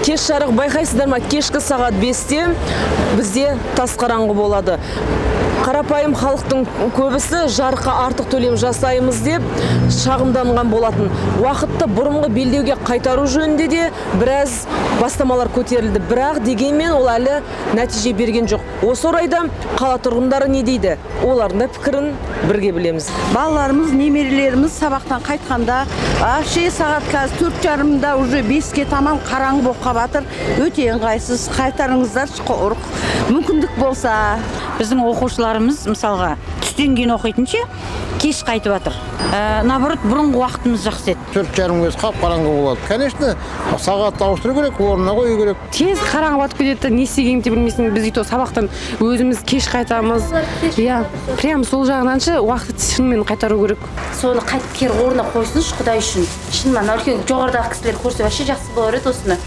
Кеш жарық байқайсыздар ма, кешкі сағат 5-те бізде тас қараңғы болады. Қарапайым халықтың көбісі жарыққа артық төлем жасаймыз деп шағымданған болатын. Уақытты бұрынғы белдеуге қайтару жөнінде де біраз бастамалар көтерілді. Бірақ дегенмен ол әлі нәтиже берген жоқ. Осы орайда қала тұрғындары не дейді? Олардың да пікірін бірге білеміз. Балаларымыз, немерелеріміз сабақтан қайтқанда, сағат қазір 4:30-да уже 5-ке таман қараңғы болып қалатыр. Өте ыңғайсыз, қайтарыңыздар, мүмкіндік болса. Біздің оқушыларымыз мысалға түстен кейін оқитынша кеш қайтып жатыр. Наоборот, бұрынғы уақытымыз жақсы еді. 4:30 қап қараңғы болады. Конечно, сағатты ауыстыру керек, орнына қою керек. Тез қараңғы батып кетеді, не істегеніңді білмейсің. Біз үйде сабақтан өзіміз кеш қайтамыз. Иә, прям сол жағынан уақытты шынымен қайтару керек. Соны қайтып кері орнына қойсыншы, Құдай үшін. Шынымен үлкен жоғарыдағы кісілер көрсе вообще жақсы болар еді осыны.